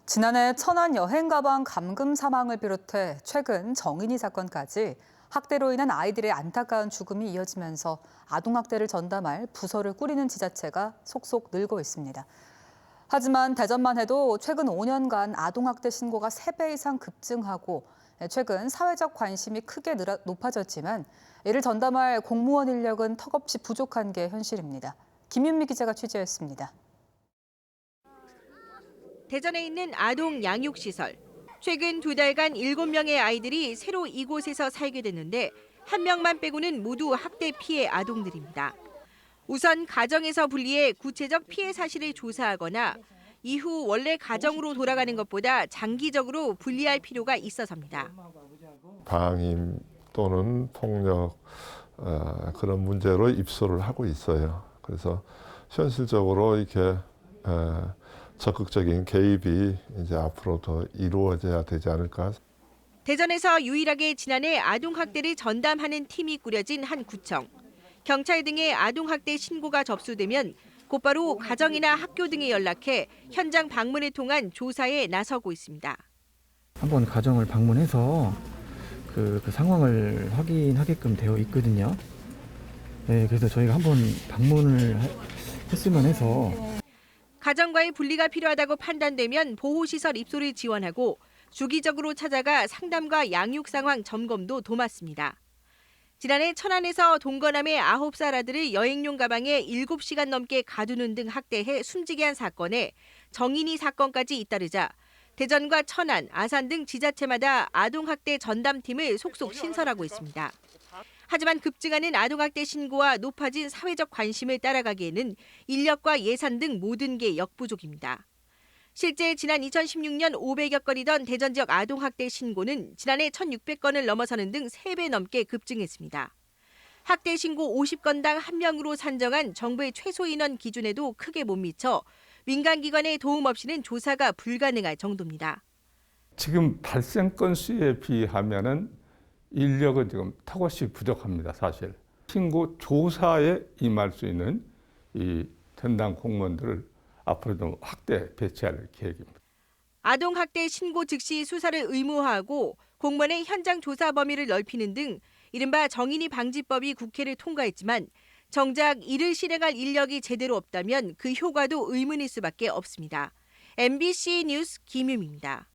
지난해 천안 여행 가방 감금 사망을 비롯해 최근 정인이 사건까지 학대로 인한 아이들의 안타까운 죽음이 이어지면서 아동학대를 전담할 부서를 꾸리는 지자체가 속속 늘고 있습니다. 하지만 대전만 해도 최근 5년간 아동학대 신고가 3배 이상 급증하고 최근 사회적 관심이 크게 높아졌지만 이를 전담할 공무원 인력은 턱없이 부족한 게 현실입니다. 김윤미 기자가 취재했습니다. 대전에 있는 아동 양육시설. 최근 2달간 7명의 아이들이 새로 이곳에서 살게 됐는데 1명만 빼고는 모두 학대 피해 아동들입니다. 우선 가정에서 분리해 구체적 피해 사실을 조사하거나 이후 원래 가정으로 돌아가는 것보다 장기적으로 분리할 필요가 있어서입니다. 방임 또는 폭력 그런 문제로 입소를 하고 있어요. 그래서 현실적으로 이렇게 적극적인 개입이 이제 앞으로 더 이루어져야 되지 않을까. 대전에서 유일하게 지난해 아동학대를 전담하는 팀이 꾸려진 한 구청. 경찰 등의 아동학대 신고가 접수되면 곧바로 가정이나 학교 등에 연락해 현장 방문을 통한 조사에 나서고 있습니다. 한번 가정을 방문해서 그 상황을 확인하게끔 되어 있거든요. 네, 그래서 저희가 한번 방문을 했으면 해서. 가정과의 분리가 필요하다고 판단되면 보호시설 입소를 지원하고 주기적으로 찾아가 상담과 양육 상황 점검도 도맡습니다. 지난해 천안에서 동거남의 9살 아들을 여행용 가방에 7시간 넘게 가두는 등 학대해 숨지게 한 사건에 정인이 사건까지 잇따르자 대전과 천안, 아산 등 지자체마다 아동학대 전담팀을 속속 신설하고 있습니다. 하지만 급증하는 아동학대 신고와 높아진 사회적 관심을 따라가기에는 인력과 예산 등 모든 게 역부족입니다. 실제 지난 2016년 500여 건이던 대전 지역 아동학대 신고는 지난해 1,600건을 넘어서는 등 3배 넘게 급증했습니다. 학대 신고 50건당 1명으로 산정한 정부의 최소 인원 기준에도 크게 못 미쳐 민간기관의 도움 없이는 조사가 불가능할 정도입니다. 지금 발생 건수에 비하면은 인력은 지금 턱없이 부족합니다, 사실. 신고 조사에 임할 수 있는 이 전담 공무원들을 앞으로도 확대 배치할 계획입니다. 아동학대 신고 즉시 수사를 의무화하고 공무원의 현장 조사 범위를 넓히는 등 이른바 정인이 방지법이 국회를 통과했지만 정작 이를 실행할 인력이 제대로 없다면 그 효과도 의문일 수밖에 없습니다. MBC 뉴스 김유미입니다.